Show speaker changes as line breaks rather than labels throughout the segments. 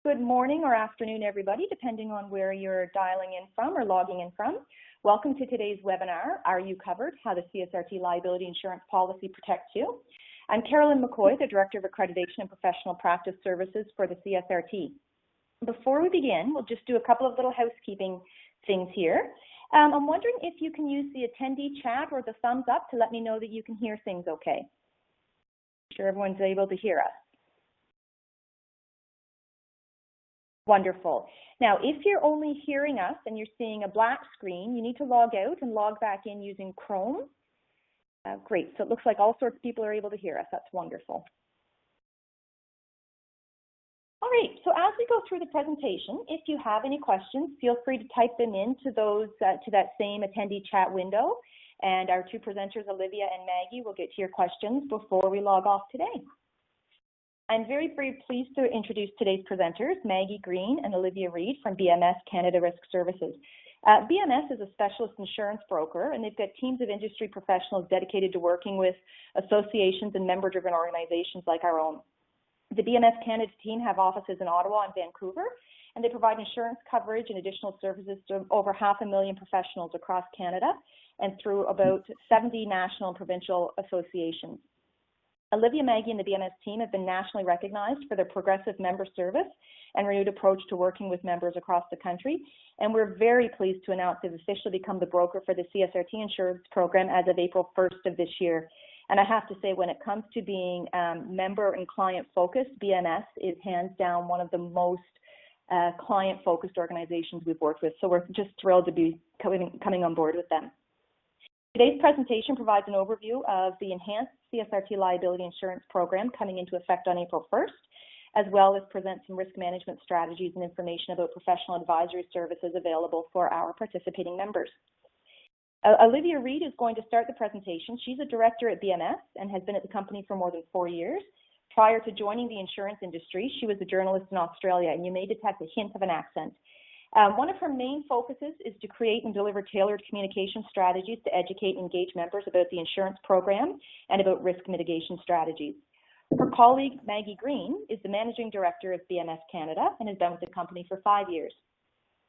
Good morning or afternoon, everybody, depending on where you're dialing in from or logging in from. Welcome to today's webinar, Are You Covered? How the CSRT Liability Insurance Policy Protects You. I'm Carolyn McCoy, the Director of Accreditation and Professional Practice Services for the CSRT. Before we begin, we'll just do a couple of little housekeeping things here. I'm wondering if you can use the attendee chat or the thumbs up to let me know that you can hear things okay. I'm sure everyone's able to hear us. Wonderful. Now, if you're only hearing us and you're seeing a black screen, you need to log out and log back in using Chrome. Great. So it looks like all sorts of people are able to hear us. That's wonderful. All right. So as we go through the presentation, if you have any questions, feel free to type them into those to that same attendee chat window. And our two presenters, Olivia and Maggie, will get to your questions before we log off today. I'm very, very pleased to introduce today's presenters, Maggie Green and Olivia Reid from BMS Canada Risk Services. BMS is a specialist insurance broker, and they've got teams of industry professionals dedicated to working with associations and member-driven organizations like our own. The BMS Canada team have offices in Ottawa and Vancouver, and they provide insurance coverage and additional services to over 500,000 professionals across Canada and through about 70 national and provincial associations. Olivia, Maggie, and the BMS team have been nationally recognized for their progressive member service and renewed approach to working with members across the country. And we're very pleased to announce they've officially become the broker for the CSRT insurance program as of April 1st of this year. And I have to say, when it comes to being member and client focused, BMS is hands down one of the most client focused organizations we've worked with. So we're just thrilled to be coming on board with them. Today's presentation provides an overview of the enhanced CSRT liability insurance program coming into effect on April 1st, as well as present some risk management strategies and information about professional advisory services available for our participating members. Olivia Reid is going to start the presentation. She's a director at BMS and has been at the company for more than 4 years. Prior to joining the insurance industry, she was a journalist in Australia, and you may detect a hint of an accent. One of her main focuses is to create and deliver tailored communication strategies to educate and engage members about the insurance program and about risk mitigation strategies. Her colleague, Maggie Green, is the Managing Director of BMS Canada and has been with the company for 5 years.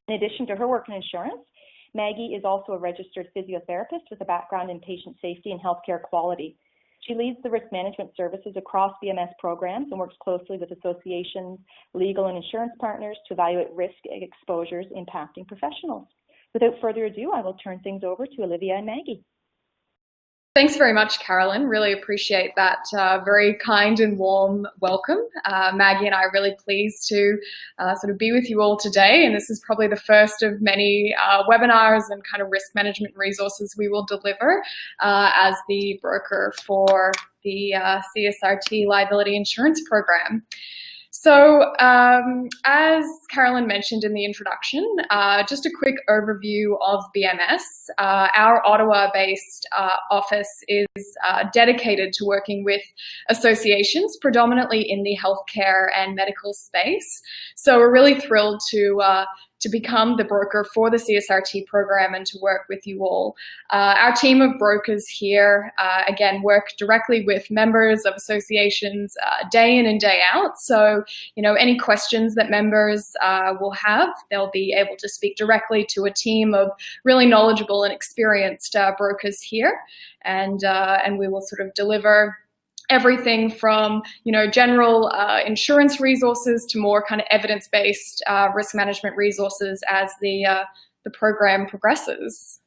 In addition to her work in insurance, Maggie is also a registered physiotherapist with a background in patient safety and healthcare quality. She leads the risk management services across BMS programs and works closely with associations, legal and insurance partners to evaluate risk exposures impacting professionals. Without further ado, I will turn things over to Olivia and Maggie.
Thanks very much, Carolyn. Really appreciate that very kind and warm welcome. Maggie and I are really pleased to sort of be with you all today, and this is probably the first of many webinars and kind of risk management resources we will deliver as the broker for the CSRT liability insurance program. So as Carolyn mentioned in the introduction, just a quick overview of BMS. Our Ottawa-based office is dedicated to working with associations, predominantly in the healthcare and medical space. So we're really thrilled to become the broker for the CSRT program and to work with you all. Our team of brokers here, again, work directly with members of associations day in and day out. So, you know, any questions that members will have, they'll be able to speak directly to a team of really knowledgeable and experienced brokers here. And we will sort of deliver everything from, you know, general insurance resources to more kind of evidence-based risk management resources as the program progresses.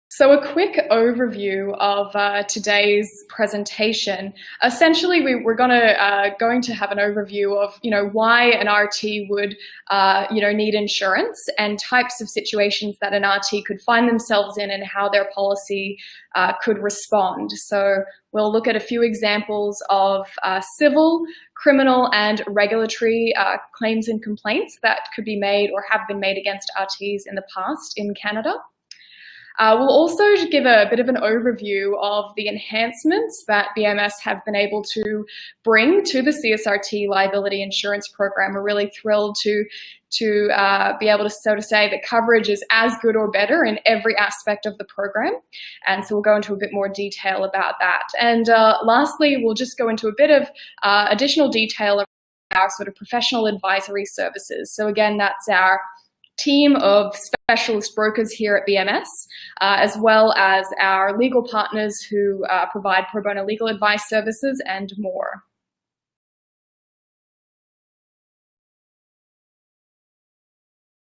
So a quick overview of today's presentation. Essentially, we're going to have an overview of, you know, why an RT would, you know, need insurance and types of situations that an RT could find themselves in and how their policy could respond. So we'll look at a few examples of civil, criminal, and regulatory claims and complaints that could be made or have been made against RTs in the past in Canada. We'll also give a bit of an overview of the enhancements that BMS have been able to bring to the CSRT liability insurance program. We're really thrilled to be able to, so to say, that coverage is as good or better in every aspect of the program. And so we'll go into a bit more detail about that. And lastly, we'll just go into a bit of additional detail our sort of professional advisory services. So again, that's our team of specialist brokers here at BMS, as well as our legal partners who provide pro bono legal advice services and more.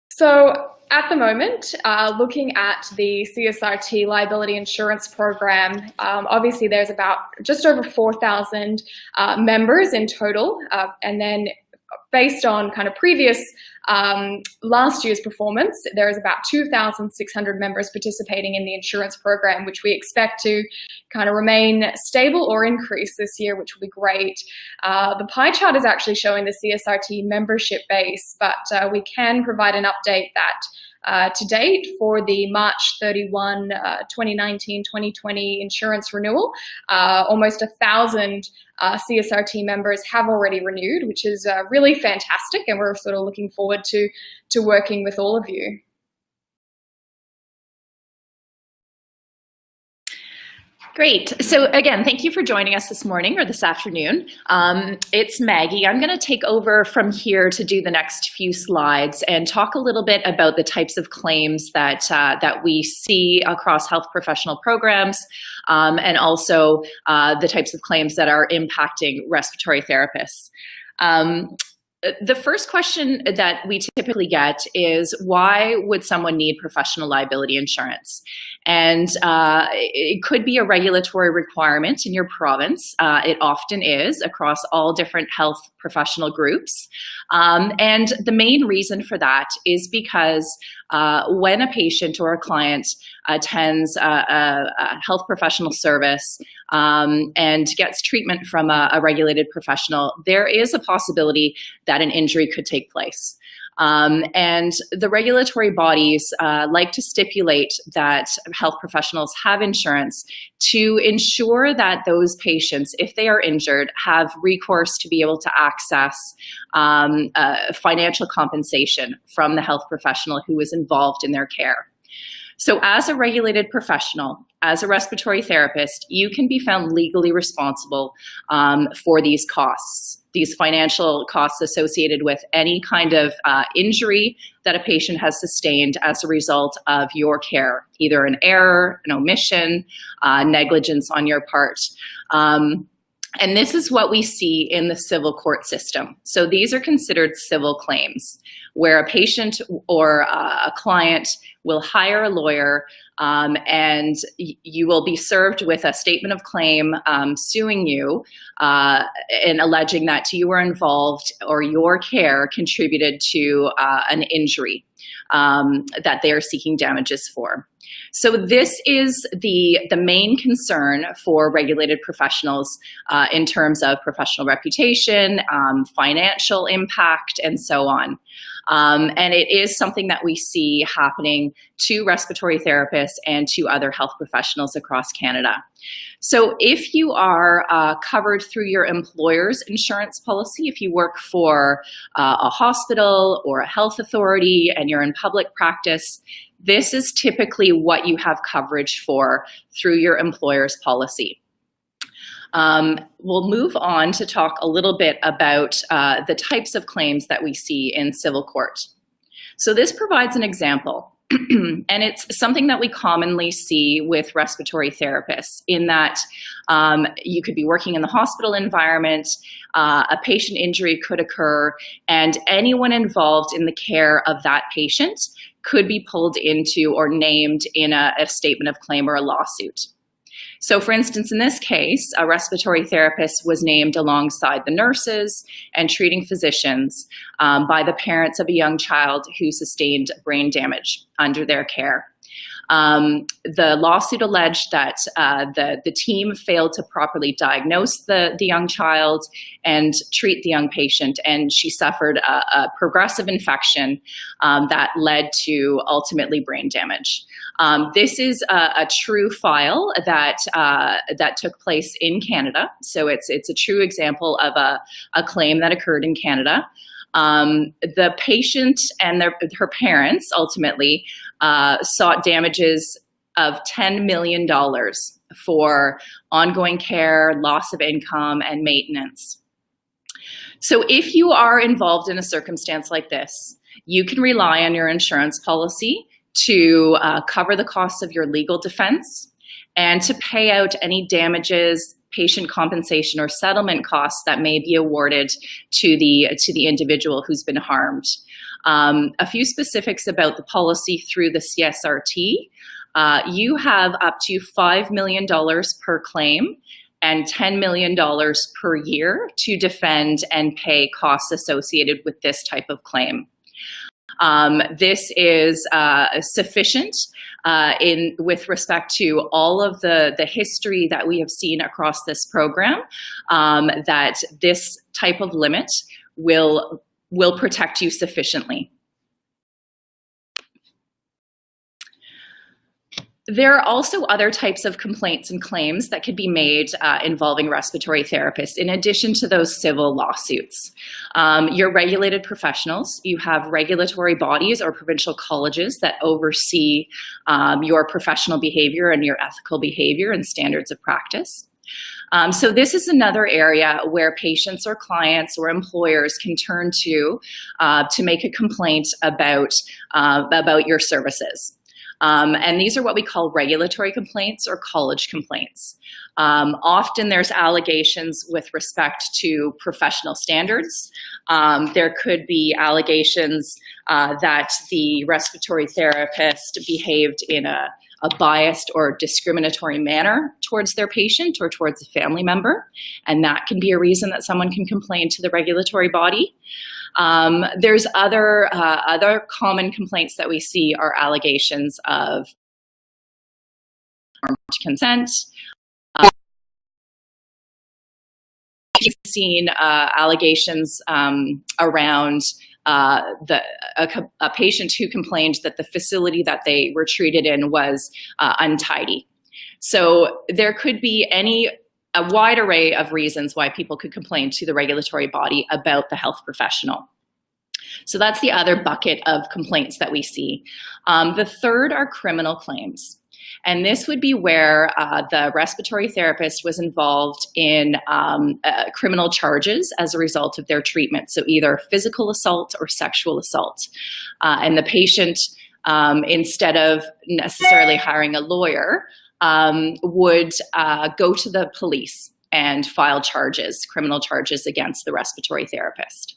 So at the moment, looking at the CSRT liability insurance program, obviously there's about just over 4,000 members in total, and then based on kind of previous last year's performance, there is about 2,600 members participating in the insurance program, which we expect to kind of remain stable or increase this year, which will be great. The pie chart is actually showing the CSRT membership base, but we can provide an update that to date for the March 31, 2019-2020 insurance renewal, almost 1,000 CSRT members have already renewed, which is really fantastic, and we're sort of looking forward to working with all of you.
Great. So again, thank you for joining us this morning or this afternoon. It's Maggie. I'm going to take over from here to do the next few slides and talk a little bit about the types of claims that we see across health professional programs, and also the types of claims that are impacting respiratory therapists. The first question that we typically get is, why would someone need professional liability insurance? And it could be a regulatory requirement in your province. It often is across all different health professional groups. And the main reason for that is because when a patient or a client attends a health professional service and gets treatment from a regulated professional, there is a possibility that an injury could take place. And the regulatory bodies like to stipulate that health professionals have insurance to ensure that those patients, if they are injured, have recourse to be able to access financial compensation from the health professional who is involved in their care. So as a regulated professional, as a respiratory therapist, you can be found legally responsible for these costs, these financial costs associated with any kind of injury that a patient has sustained as a result of your care, either an error, an omission, negligence on your part. And this is what we see in the civil court system. So these are considered civil claims, where a patient or a client will hire a lawyer and you will be served with a statement of claim suing you and alleging that you were involved or your care contributed to an injury that they are seeking damages for. So this is the main concern for regulated professionals in terms of professional reputation, financial impact, and so on. And it is something that we see happening to respiratory therapists and to other health professionals across Canada. So if you are covered through your employer's insurance policy, if you work for a hospital or a health authority and you're in public practice, this is typically what you have coverage for through your employer's policy. We'll move on to talk a little bit about the types of claims that we see in civil court. So this provides an example, and it's something that we commonly see with respiratory therapists, in that you could be working in the hospital environment, a patient injury could occur, and anyone involved in the care of that patient could be pulled into or named in a statement of claim or a lawsuit. So for instance, in this case, a respiratory therapist was named alongside the nurses and treating physicians by the parents of a young child who sustained brain damage under their care. The lawsuit alleged that the team failed to properly diagnose the young child and treat the young patient, and she suffered a progressive infection that led to ultimately brain damage. This is a true file that took place in Canada, so it's a true example of a claim that occurred in Canada. The patient and her parents ultimately sought damages of $10 million for ongoing care, loss of income, and maintenance. So if you are involved in a circumstance like this, you can rely on your insurance policy to cover the costs of your legal defense and to pay out any damages, patient compensation, or settlement costs that may be awarded to the individual who's been harmed. A few specifics about the policy through the CSRT. You have up to $5 million per claim and $10 million per year to defend and pay costs associated with this type of claim. This is sufficient with respect to all of the history that we have seen across this program, that this type of limit will protect you sufficiently. There are also other types of complaints and claims that could be made involving respiratory therapists, in addition to those civil lawsuits. You're regulated professionals. You have regulatory bodies or provincial colleges that oversee your professional behavior and your ethical behavior and standards of practice. So this is another area where patients or clients or employers can turn to make a complaint about your services. And these are what we call regulatory complaints or college complaints. Often there's allegations with respect to professional standards. There could be allegations that the respiratory therapist behaved in a biased or discriminatory manner towards their patient or towards a family member, and that can be a reason that someone can complain to the regulatory body. There's other common complaints that we see are allegations of consent. We've seen allegations around a patient who complained that the facility that they were treated in was untidy. So there could be a wide array of reasons why people could complain to the regulatory body about the health professional. So that's the other bucket of complaints that we see. The third are criminal claims. And this would be where the respiratory therapist was involved in criminal charges as a result of their treatment. So either physical assault or sexual assault. And the patient, instead of necessarily hiring a lawyer, would go to the police and file charges, criminal charges against the respiratory therapist.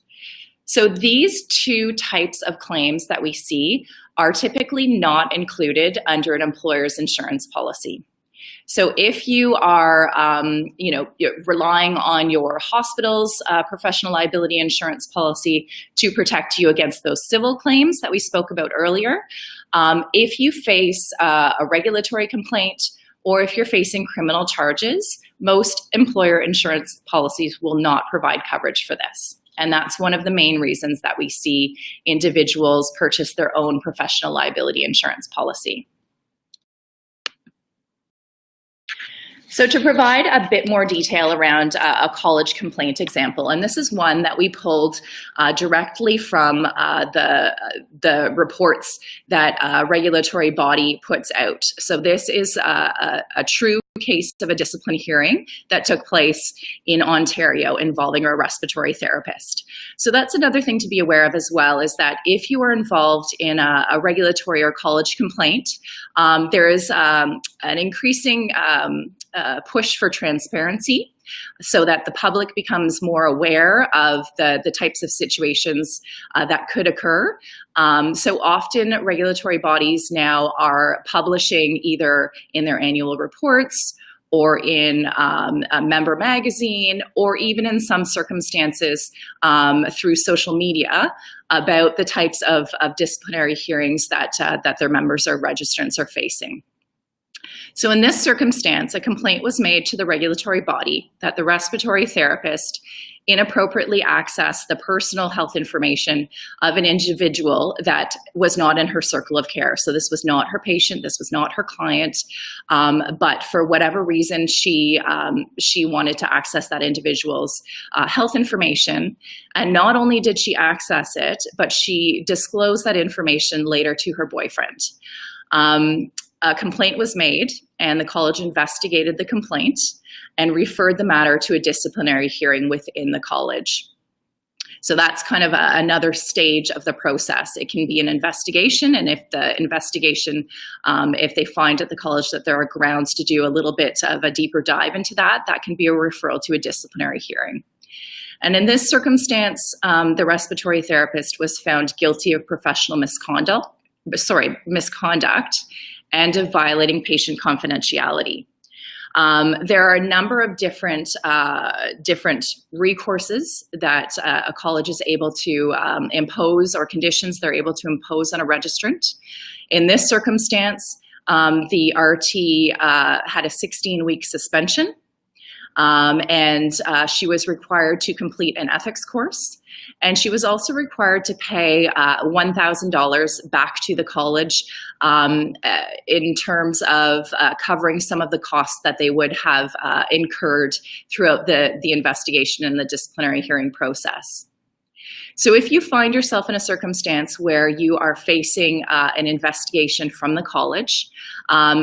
So these two types of claims that we see are typically not included under an employer's insurance policy. So if you are, relying on your hospital's professional liability insurance policy to protect you against those civil claims that we spoke about earlier, if you face a regulatory complaint or if you're facing criminal charges, most employer insurance policies will not provide coverage for this. And that's one of the main reasons that we see individuals purchase their own professional liability insurance policy. So to provide a bit more detail around a college complaint example, and this is one that we pulled directly from the reports that a regulatory body puts out. So this is a true case of a discipline hearing that took place in Ontario involving a respiratory therapist. So that's another thing to be aware of as well, is that if you are involved in a regulatory or college complaint, there is an increasing push for transparency so that the public becomes more aware of the types of situations that could occur. So often regulatory bodies now are publishing either in their annual reports or in a member magazine, or even in some circumstances through social media about the types of disciplinary hearings that their members or registrants are facing. So in this circumstance, a complaint was made to the regulatory body that the respiratory therapist inappropriately accessed the personal health information of an individual that was not in her circle of care. So this was not her patient, this was not her client, but for whatever reason, she wanted to access that individual's health information. And not only did she access it, but she disclosed that information later to her boyfriend. A complaint was made, and the college investigated the complaint and referred the matter to a disciplinary hearing within the college. So that's kind of another stage of the process. It can be an investigation, and if the investigation, if they find at the college that there are grounds to do a little bit of a deeper dive into that, that can be a referral to a disciplinary hearing. And in this circumstance, the respiratory therapist was found guilty of professional misconduct and of violating patient confidentiality. There are a number of different recourses that a college is able to impose, or conditions they're able to impose on a registrant. In this circumstance, the RT had a 16-week suspension, and she was required to complete an ethics course. And she was also required to pay $1,000 back to the college in terms of covering some of the costs that they would have incurred throughout the investigation and the disciplinary hearing process. So if you find yourself in a circumstance where you are facing an investigation from the college,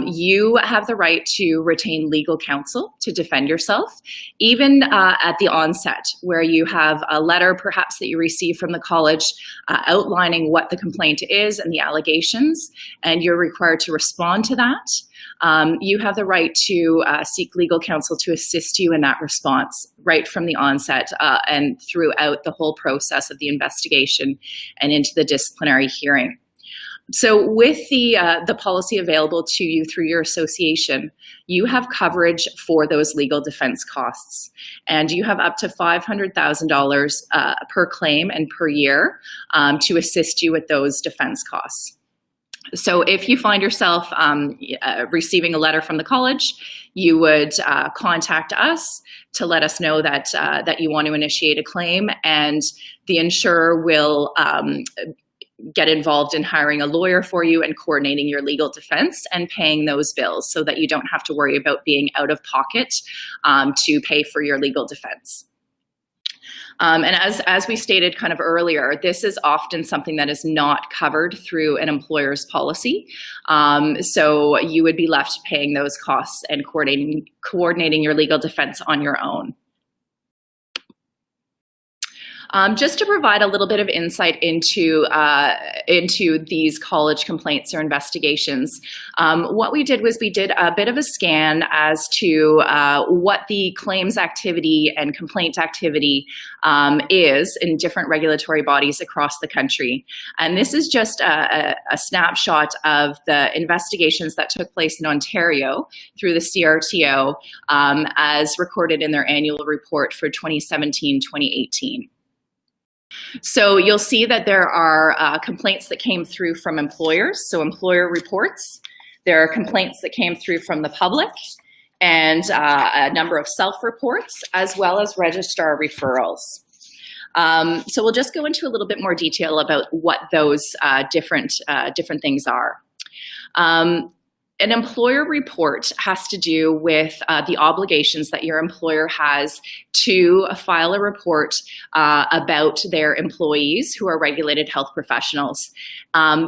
you have the right to retain legal counsel to defend yourself, even at the onset, where you have a letter perhaps that you receive from the college outlining what the complaint is and the allegations, and you're required to respond to that. You have the right to seek legal counsel to assist you in that response right from the onset and throughout the whole process of the investigation and into the disciplinary hearing. So with the policy available to you through your association, you have coverage for those legal defense costs, and you have up to $500,000 per claim and per year to assist you with those defense costs. So if you find yourself receiving a letter from the college, you would contact us to let us know that that you want to initiate a claim, and the insurer will get involved in hiring a lawyer for you and coordinating your legal defense and paying those bills so that you don't have to worry about being out of pocket to pay for your legal defense. And as we stated kind of earlier, this is often something that is not covered through an employer's policy. So you would be left paying those costs and coordinating your legal defense on your own. Just to provide a little bit of insight into these college complaints or investigations, what we did was we did a bit of a scan as to what the claims activity and complaint activity is in different regulatory bodies across the country. And this is just a snapshot of the investigations that took place in Ontario through the CRTO as recorded in their annual report for 2017-2018. So you'll see that there are complaints that came through from employers, so employer reports. There are complaints that came through from the public, and a number of self-reports, as well as registrar referrals. So we'll just go into a little bit more detail about what those different things are. An employer report has to do with the obligations that your employer has to file a report about their employees who are regulated health professionals.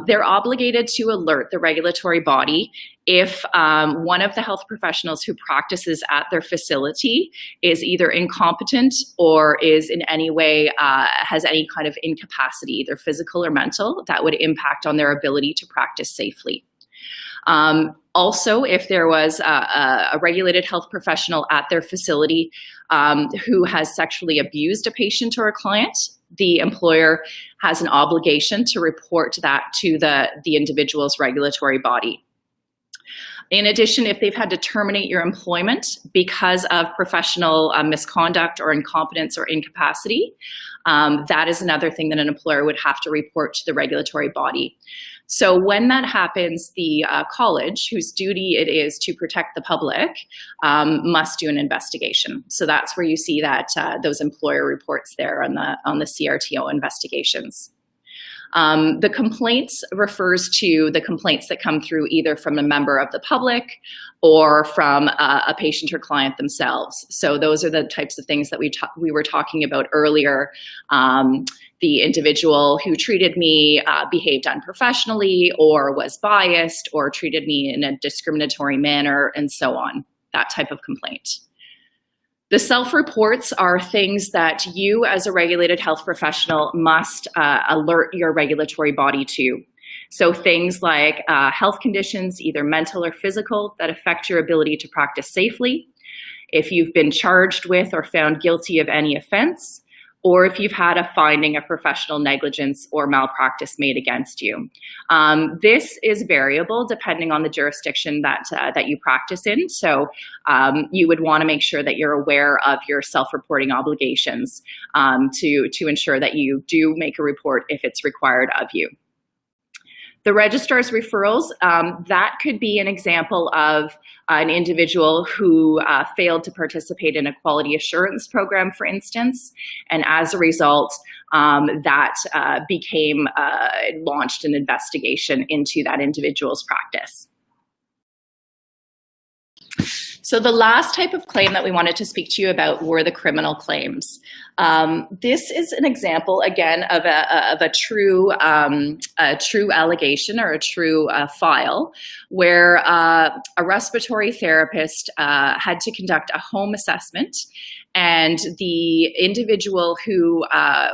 They're obligated to alert the regulatory body if one of the health professionals who practices at their facility is either incompetent or is in any way has any kind of incapacity, either physical or mental, that would impact on their ability to practice safely. Also, if there was a regulated health professional at their facility who has sexually abused a patient or a client, the employer has an obligation to report that to the individual's regulatory body. In addition, if they've had to terminate your employment because of professional misconduct or incompetence or incapacity, that is another thing that an employer would have to report to the regulatory body. So when that happens, the college, whose duty it is to protect the public, must do an investigation. So that's where you see that those employer reports there on the CRTO investigations. The complaints refers to the complaints that come through either from a member of the public or from a patient or client themselves. So those are the types of things that we were talking about earlier. The individual who treated me behaved unprofessionally or was biased or treated me in a discriminatory manner and so on, that type of complaint. The self-reports are things that you as a regulated health professional must alert your regulatory body to. So things like health conditions, either mental or physical, that affect your ability to practice safely, if you've been charged with or found guilty of any offense, or if you've had a finding of professional negligence or malpractice made against you. This is variable depending on the jurisdiction that you practice in. So you would want to make sure that you're aware of your self-reporting obligations to ensure that you do make a report if it's required of you. The registrar's referrals, that could be an example of an individual who failed to participate in a quality assurance program, for instance, and as a result, that launched an investigation into that individual's practice. So the last type of claim that we wanted to speak to you about were the criminal claims. This is an example, again, of a true allegation or a true file where a respiratory therapist had to conduct a home assessment, and the individual who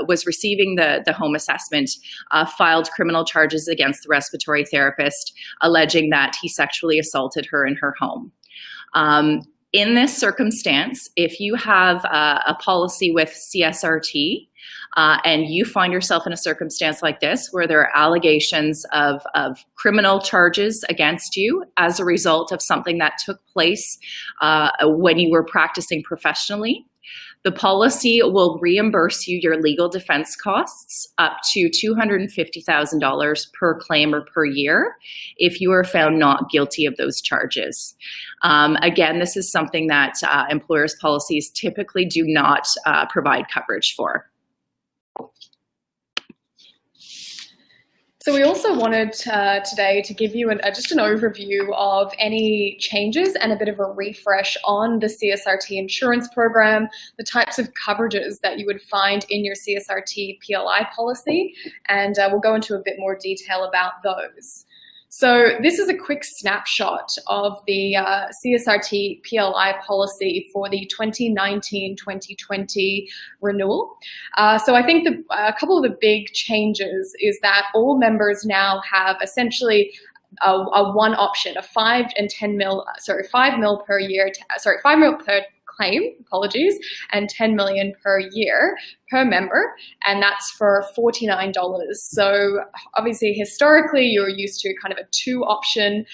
was receiving the home assessment filed criminal charges against the respiratory therapist, alleging that he sexually assaulted her in her home. In this circumstance, if you have a policy with CSRT and you find yourself in a circumstance like this where there are allegations of criminal charges against you as a result of something that took place when you were practicing professionally, the policy will reimburse you your legal defense costs up to $250,000 per claim or per year if you are found not guilty of those charges. Again, this is something that employers' policies typically do not provide coverage for.
So we also wanted today to give you just an overview of any changes and a bit of a refresh on the CSRT insurance program, the types of coverages that you would find in your CSRT PLI policy, and we'll go into a bit more detail about those. So this is a quick snapshot of the CSRT PLI policy for the 2019-2020 renewal. So I think a couple of the big changes is that all members now have essentially a one option, a 5 mil per year, 5 mil per claim, apologies, and 10 million per year per member, and that's for $49. So obviously historically you're used to kind of a two options,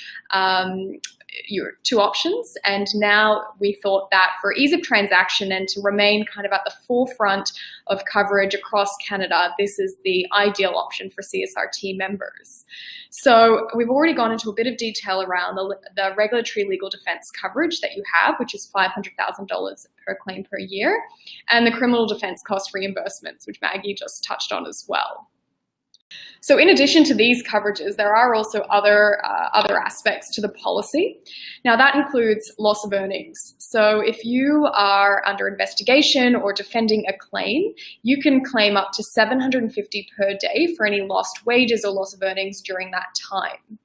and now we thought that for ease of transaction and to remain kind of at the forefront of coverage across Canada, this is the ideal option for CSRT members. So we've already gone into a bit of detail around the regulatory legal defense coverage that you have, which is $500,000 per claim per year, and the criminal defense cost reimbursements, which Maggie just touched on as well. So in addition to these coverages, there are also other aspects to the policy. Now that includes loss of earnings. So if you are under investigation or defending a claim, you can claim up to $750 per day for any lost wages or loss of earnings during that time.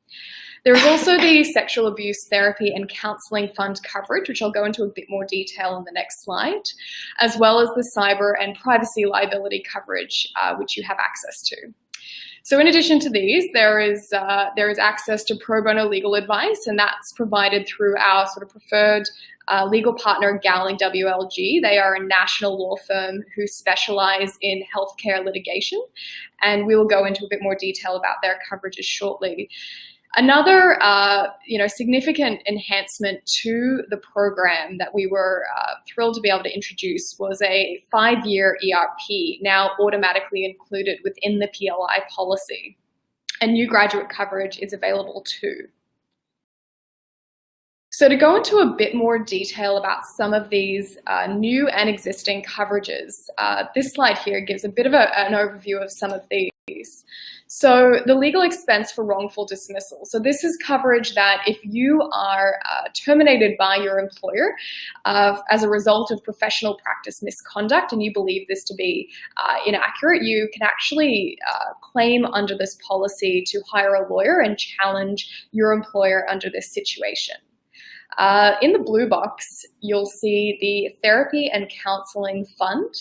There is also the Sexual Abuse Therapy and Counselling Fund coverage, which I'll go into a bit more detail in the next slide, as well as the cyber and privacy liability coverage, which you have access to. So in addition to these, there is access to pro bono legal advice, and that's provided through our sort of preferred legal partner, Gowling WLG. They are a national law firm who specialize in healthcare litigation, and we will go into a bit more detail about their coverages shortly. Another significant enhancement to the program that we were thrilled to be able to introduce was a 5-year ERP, now automatically included within the PLI policy. And new graduate coverage is available too. So to go into a bit more detail about some of these new and existing coverages, this slide here gives a bit of an overview of some of these. So the legal expense for wrongful dismissal. So this is coverage that if you are terminated by your employer as a result of professional practice misconduct and you believe this to be inaccurate, you can actually claim under this policy to hire a lawyer and challenge your employer under this situation. In the blue box, you'll see the Therapy and Counselling Fund.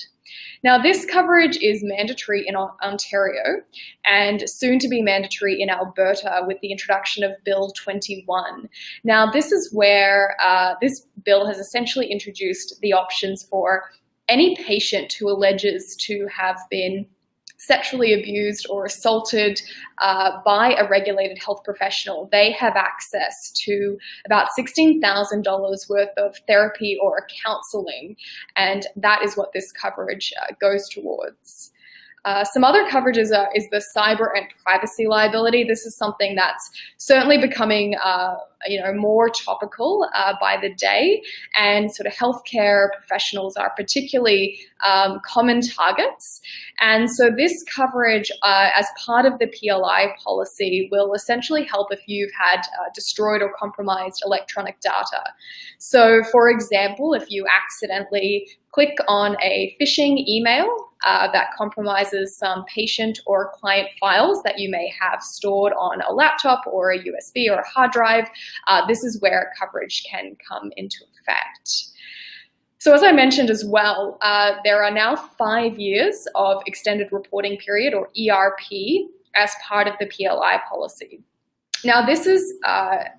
Now, this coverage is mandatory in Ontario and soon to be mandatory in Alberta with the introduction of Bill 21. Now, this is where this bill has essentially introduced the options for any patient who alleges to have been sexually abused or assaulted by a regulated health professional. They have access to about $16,000 worth of therapy or counseling, and that is what this coverage goes towards. Some other coverages is the cyber and privacy liability. This is something that's certainly becoming more topical by the day, and sort of healthcare professionals are particularly common targets. And so this coverage, as part of the PLI policy, will essentially help if you've had destroyed or compromised electronic data. So, for example, if you accidentally click on a phishing email that compromises some patient or client files that you may have stored on a laptop or a USB or a hard drive, this is where coverage can come into effect. So as I mentioned as well, there are now 5 years of extended reporting period, or ERP, as part of the PLI policy. Now, this is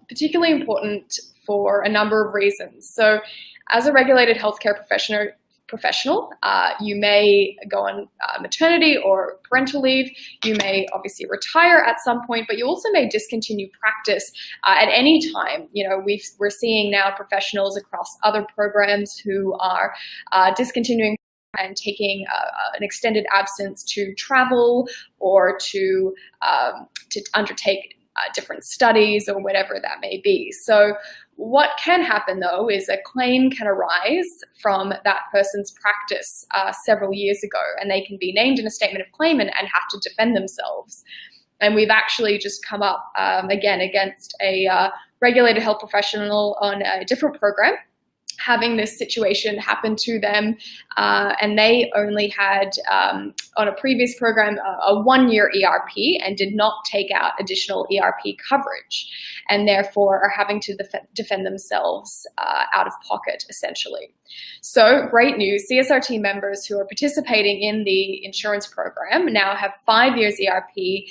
particularly important for a number of reasons. So as a regulated healthcare professional, you may go on maternity or parental leave. You may obviously retire at some point, but you also may discontinue practice at any time. You know, we're seeing now professionals across other programs who are discontinuing and taking an extended absence to travel or to undertake different studies or whatever that may be. So what can happen, though, is a claim can arise from that person's practice several years ago, and they can be named in a statement of claim and have to defend themselves. And we've actually just come up again against a regulated health professional on a different program, having this situation happen to them, and they only had, on a previous program, a 1-year ERP and did not take out additional ERP coverage, and therefore are having to defend themselves out of pocket, essentially. So great news, CSRT members who are participating in the insurance program now have 5 years ERP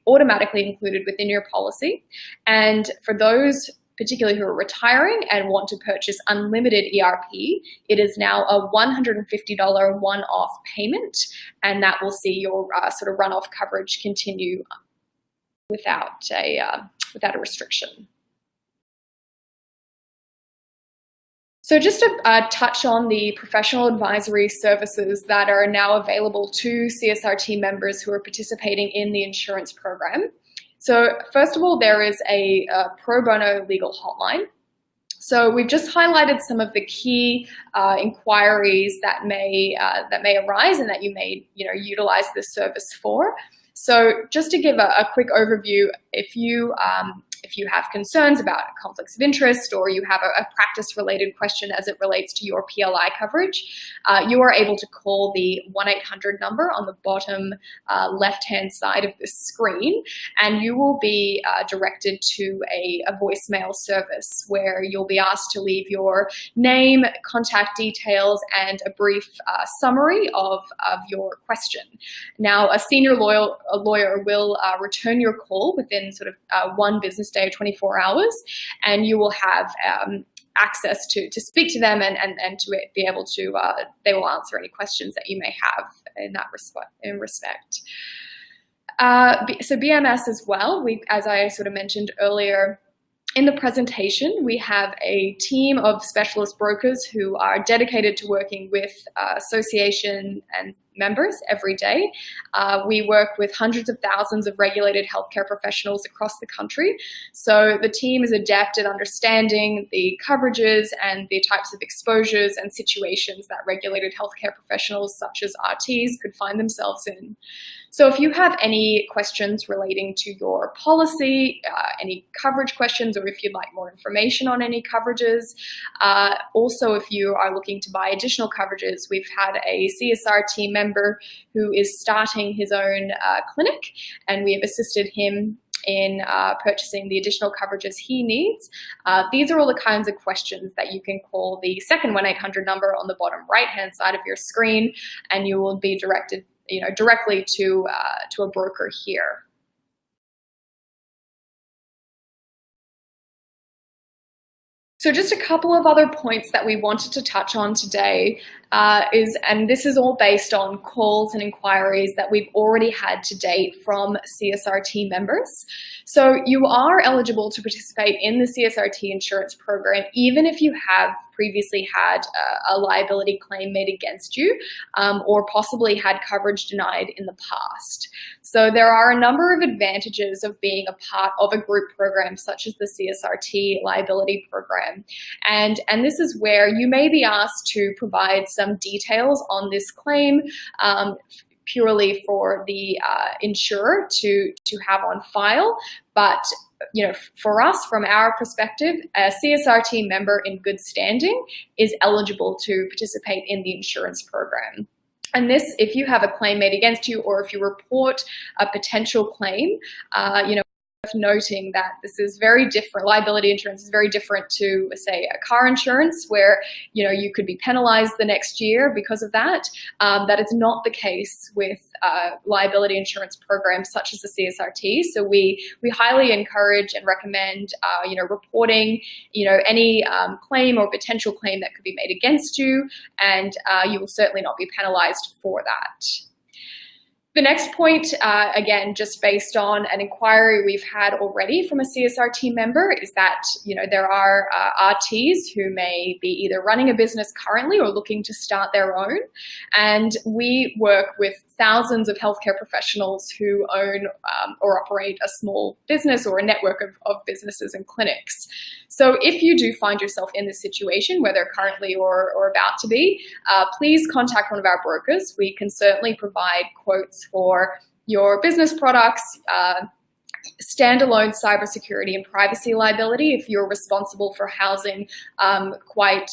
automatically included within your policy, and for those particularly who are retiring and want to purchase unlimited ERP, it is now a $150 one-off payment, and that will see your sort of runoff coverage continue without a restriction. So just to touch on the professional advisory services that are now available to CSRT members who are participating in the insurance program. So first of all, there is a pro bono legal hotline. So we've just highlighted some of the key inquiries that may arise and that you may utilize this service for. So just to give a quick overview, if you have concerns about conflicts of interest, or you have a practice-related question as it relates to your PLI coverage, you are able to call the 1-800 number on the bottom left-hand side of the screen, and you will be directed to a voicemail service where you'll be asked to leave your name, contact details, and a brief summary of your question. Now, a senior lawyer will return your call within sort of 1 business day, 24 hours, and you will have access to speak to them and to be able to, they will answer any questions that you may have in that respect. So BMS as well, as I sort of mentioned earlier, in the presentation, we have a team of specialist brokers who are dedicated to working with association and members every day. We work with hundreds of thousands of regulated healthcare professionals across the country. So the team is adept at understanding the coverages and the types of exposures and situations that regulated healthcare professionals such as RTs could find themselves in. So if you have any questions relating to your policy, any coverage questions, or if you'd like more information on any coverages, also if you are looking to buy additional coverages, we've had a CSRT member who is starting his own clinic, and we have assisted him in purchasing the additional coverages he needs. These are all the kinds of questions that you can call the second 1-800 number on the bottom right-hand side of your screen, and you will be directed, directly to a broker here. So just a couple of other points that we wanted to touch on today and this is all based on calls and inquiries that we've already had to date from CSRT members. So you are eligible to participate in the CSRT insurance program, even if you have previously had a liability claim made against you or possibly had coverage denied in the past. So there are a number of advantages of being a part of a group program such as the CSRT liability program. And this is where you may be asked to provide some details on this claim purely for the insurer to have on file. But for us, from our perspective, a CSRT member in good standing is eligible to participate in the insurance program. And this, if you have a claim made against you or if you report a potential claim, noting that this is very different. Liability insurance is very different to, say, a car insurance where, you could be penalized the next year because of that. That is not the case with liability insurance programs such as the CSRT. So we highly encourage and recommend, reporting, any claim or potential claim that could be made against you, and you will certainly not be penalized for that. The next point, again, just based on an inquiry we've had already from a CSRT member, is that there are RTs who may be either running a business currently or looking to start their own, and we work with thousands of healthcare professionals who own or operate a small business or a network of businesses and clinics. So if you do find yourself in this situation, whether currently or about to be, please contact one of our brokers. We can certainly provide quotes for your business products, standalone cybersecurity and privacy liability if you're responsible for housing quite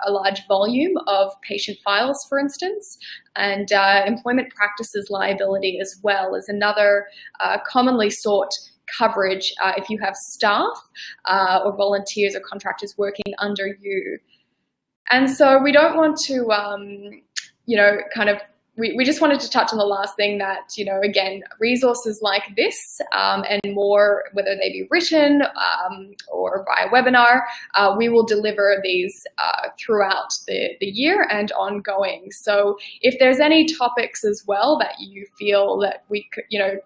a large volume of patient files, for instance, and employment practices liability as well is another commonly sought coverage if you have staff or volunteers or contractors working under you. And so we don't want to, we just wanted to touch on the last thing that, again, resources like this and more, whether they be written or via webinar, we will deliver these throughout the year and ongoing. So if there's any topics as well that you feel that we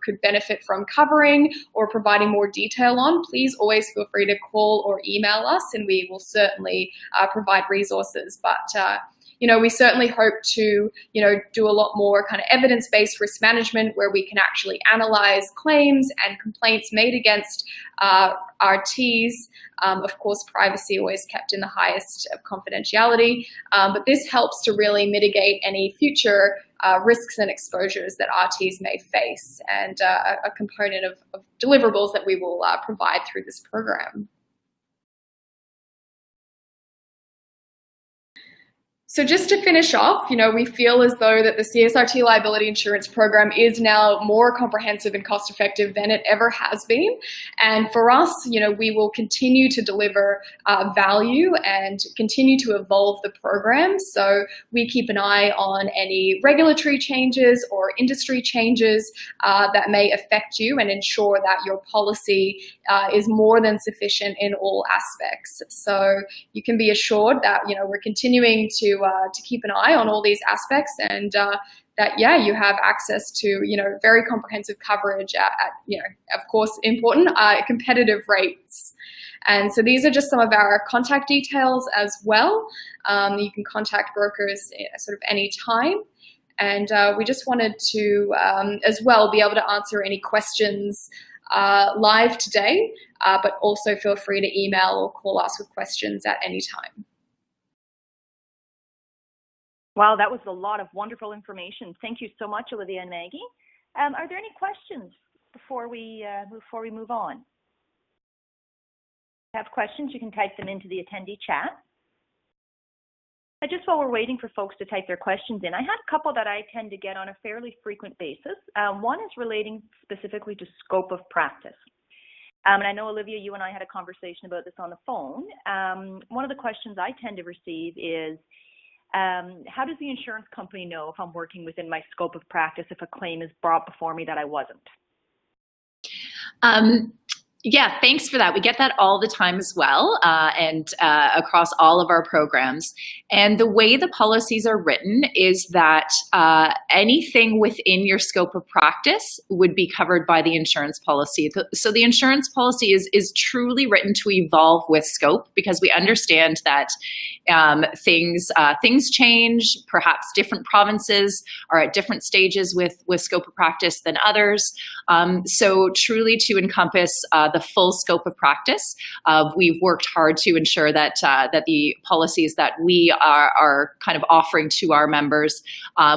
could benefit from covering or providing more detail on, please always feel free to call or email us, and we will certainly provide resources. But we certainly hope to, do a lot more kind of evidence-based risk management where we can actually analyze claims and complaints made against RTs. Of course, privacy always kept in the highest of confidentiality, but this helps to really mitigate any future risks and exposures that RTs may face, and a component of deliverables that we will provide through this program. So just to finish off, we feel as though that the CSRT liability insurance program is now more comprehensive and cost effective than it ever has been. And for us, we will continue to deliver value and continue to evolve the program. So we keep an eye on any regulatory changes or industry changes that may affect you and ensure that your policy is more than sufficient in all aspects. So you can be assured that, we're continuing to keep an eye on all these aspects, and that you have access to very comprehensive coverage at of course important competitive rates. And so these are just some of our contact details as well. You can contact brokers sort of any time, and we just wanted to as well be able to answer any questions live today, but also feel free to email or call us with questions at any time.
Wow, that was a lot of wonderful information. Thank you so much, Olivia and Maggie. Are there any questions before we move on? If you have questions, you can type them into the attendee chat. Just while we're waiting for folks to type their questions in, I had a couple that I tend to get on a fairly frequent basis. One is relating specifically to scope of practice. And I know, Olivia, you and I had a conversation about this on the phone. One of the questions I tend to receive is, how does the insurance company know if I'm working within my scope of practice if a claim is brought before me that I wasn't?
Yeah, thanks for that. We get that all the time as well, and across all of our programs. And the way the policies are written is that anything within your scope of practice would be covered by the insurance policy. So the insurance policy is truly written to evolve with scope, because we understand that things change. Perhaps different provinces are at different stages with scope of practice than others. So truly to encompass the full scope of practice, we've worked hard to ensure that that the policies that we are kind of offering to our members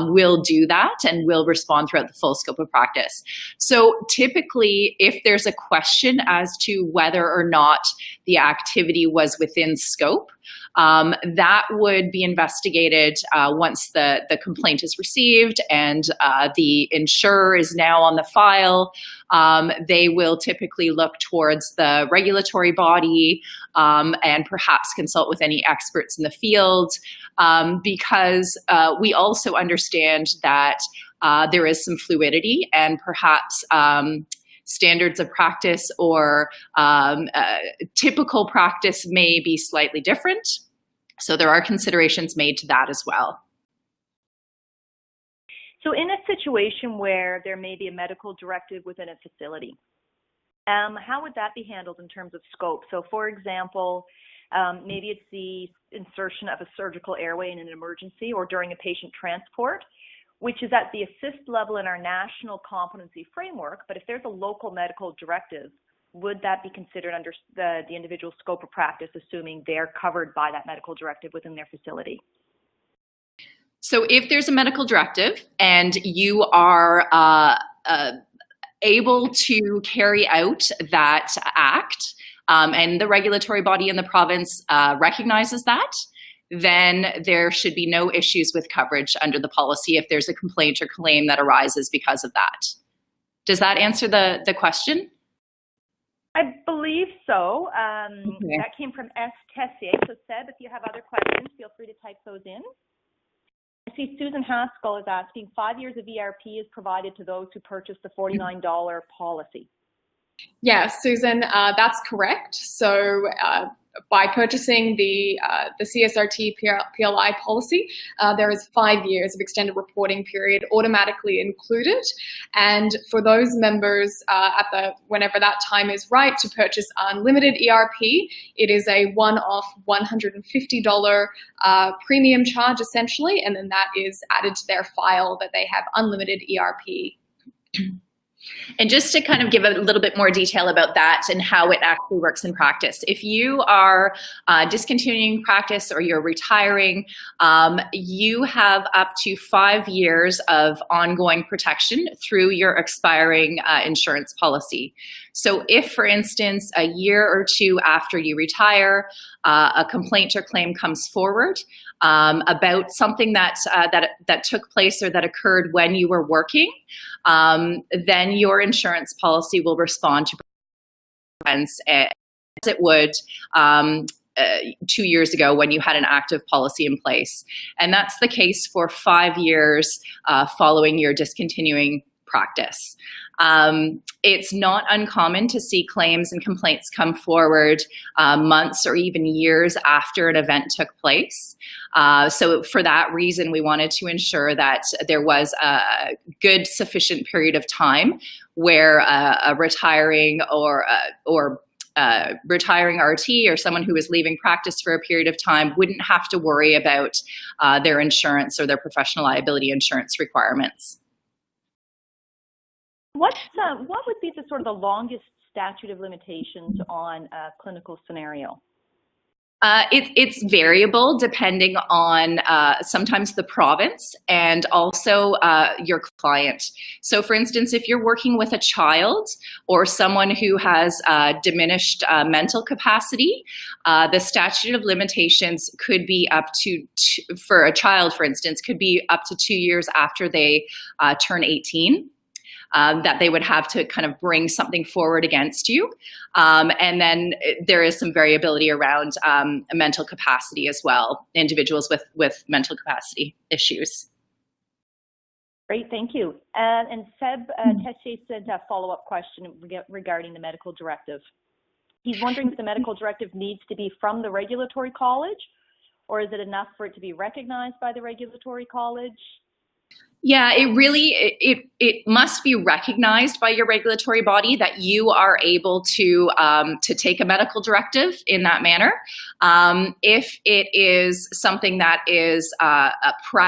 will do that and will respond throughout the full scope of practice. So typically, if there's a question as to whether or not the activity was within scope, that would be investigated once the complaint is received and the insurer is now on the file. They will typically look towards the regulatory body and perhaps consult with any experts in the field, because we also understand that there is some fluidity and perhaps standards of practice or typical practice may be slightly different. So there are considerations made to that as well.
So in a situation where there may be a medical directive within a facility, how would that be handled in terms of scope? So for example, maybe it's the insertion of a surgical airway in an emergency or during a patient transport, which is at the assist level in our national competency framework. But if there's a local medical directive, would that be considered under the individual scope of practice, assuming they're covered by that medical directive within their facility?
So if there's a medical directive and you are able to carry out that act, and the regulatory body in the province recognizes that, then there should be no issues with coverage under the policy if there's a complaint or claim that arises because of that. Does that answer the question?
I believe so.
Okay.
That came from S. Tessier. So Seb, if you have other questions, feel free to type those in. I see Susan Haskell is asking, 5 years of ERP is provided to those who purchase the $49 policy.
Yes, Susan, that's correct. So by purchasing the CSRT PLI policy, there is 5 years of extended reporting period automatically included. And for those members whenever that time is right to purchase unlimited ERP, it is a one-off $150 premium charge essentially, and then that is added to their file that they have unlimited ERP.
And just to kind of give a little bit more detail about that and how it actually works in practice. If you are discontinuing practice or you're retiring, you have up to 5 years of ongoing protection through your expiring insurance policy. So if, for instance, a year or two after you retire, a complaint or claim comes forward about something that took place or that occurred when you were working, then your insurance policy will respond to events as it would 2 years ago when you had an active policy in place. And that's the case for 5 years following your discontinuing practice. It's not uncommon to see claims and complaints come forward months or even years after an event took place. So for that reason, we wanted to ensure that there was a good sufficient period of time where a retiring or retiring RT or someone who is leaving practice for a period of time wouldn't have to worry about their insurance or their professional liability insurance requirements.
What would be the sort of the longest statute of limitations on a clinical scenario?
It's variable depending on sometimes the province and also your client. So for instance, if you're working with a child or someone who has diminished mental capacity, the statute of limitations could be up to, for a child, for instance, could be up to 2 years after they turn 18. that they would have to kind of bring something forward against you. And then there is some variability around mental capacity as well, individuals with mental capacity issues.
Great, thank you. And Seb Tessier said a follow-up question regarding the medical directive. He's wondering if the medical directive needs to be from the regulatory college, or is it enough for it to be recognized by the regulatory college?
Yeah, it must be recognized by your regulatory body that you are able to take a medical directive in that manner. If it is something that is a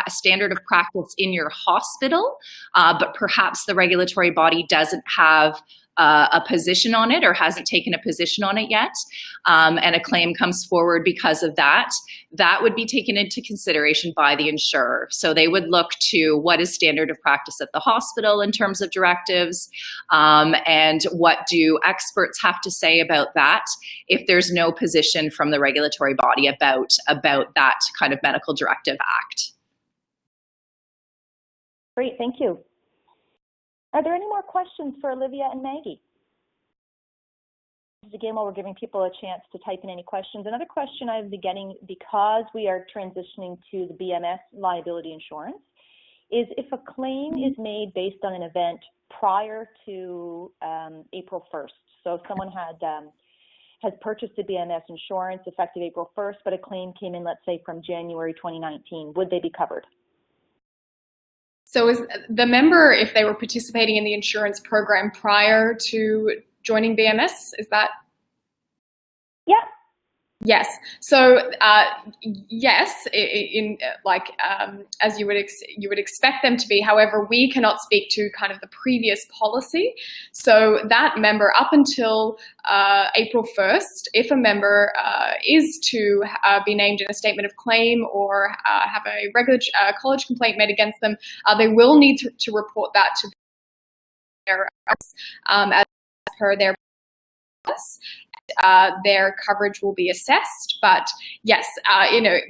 standard of practice in your hospital, but perhaps the regulatory body doesn't have a position on it or hasn't taken a position on it yet, and a claim comes forward because of that, that would be taken into consideration by the insurer. So they would look to what is standard of practice at the hospital in terms of directives, and what do experts have to say about that if there's no position from the regulatory body about that kind of medical directive act.
Great, thank you. Are there any more questions for Olivia and Maggie? Again, while we're giving people a chance to type in any questions, another question I've been getting, because we are transitioning to the BMS liability insurance, is if a claim is made based on an event prior to April 1st. So if someone has purchased the BMS insurance effective April 1st, but a claim came in, let's say, from January 2019, would they be covered?
So is the member, if they were participating in the insurance program prior to joining BMS, is that?
Yeah.
Yes. So yes, as you would expect them to be. However, we cannot speak to kind of the previous policy. So that member, up until April 1st, if a member is to be named in a statement of claim or have a regular college complaint made against them, they will need to report that to their as per their process. Their coverage will be assessed, but yes,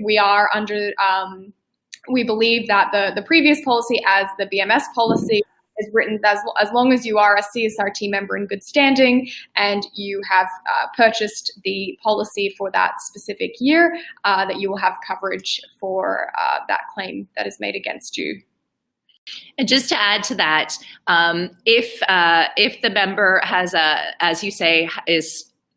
we are under. We believe that the previous policy, as the BMS policy, is written as long as you are a CSRT member in good standing and you have purchased the policy for that specific year, that you will have coverage for that claim that is made against you.
And just to add to that, if the member has as you say,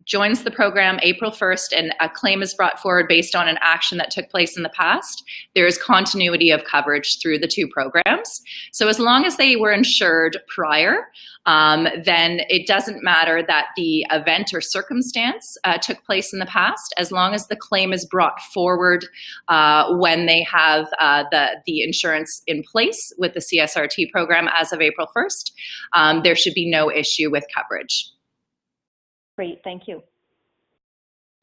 joins the program April 1st and a claim is brought forward based on an action that took place in the past, there is continuity of coverage through the two programs. So as long as they were insured prior, then it doesn't matter that the event or circumstance took place in the past, as long as the claim is brought forward when they have the insurance in place with the CSRT program as of April 1st, there should be no issue with coverage.
Great, thank you.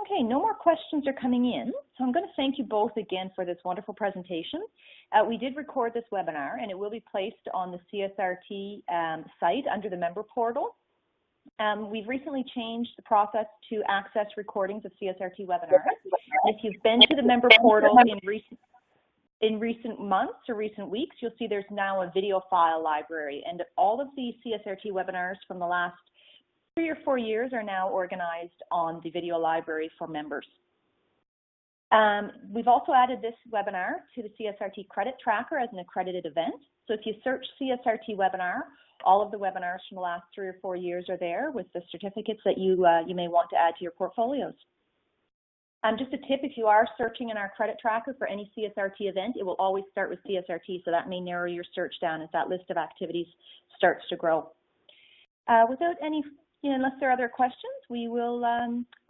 Okay, no more questions are coming in, so I'm going to thank you both again for this wonderful presentation. We did record this webinar, and it will be placed on the CSRT site under the member portal. We've recently changed the process to access recordings of CSRT webinars. If you've been to the member portal in recent months or recent weeks, you'll see there's now a video file library, and all of the CSRT webinars from the last 3 or 4 years are now organized on the video library for members. We've also added this webinar to the CSRT credit tracker as an accredited event. So if you search CSRT webinar, all of the webinars from the last 3 or 4 years are there with the certificates that you may want to add to your portfolios. Just a tip, if you are searching in our credit tracker for any CSRT event, it will always start with CSRT, so that may narrow your search down as that list of activities starts to grow. Without any unless there are other questions, we will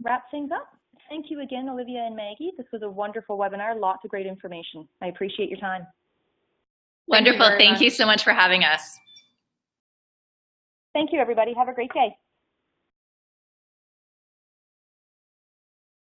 wrap things up. Thank you again, Olivia and Maggie. This was a wonderful webinar, lots of great information. I appreciate your time.
Wonderful. Thank you so much for having us.
Thank you, everybody. Have a great day.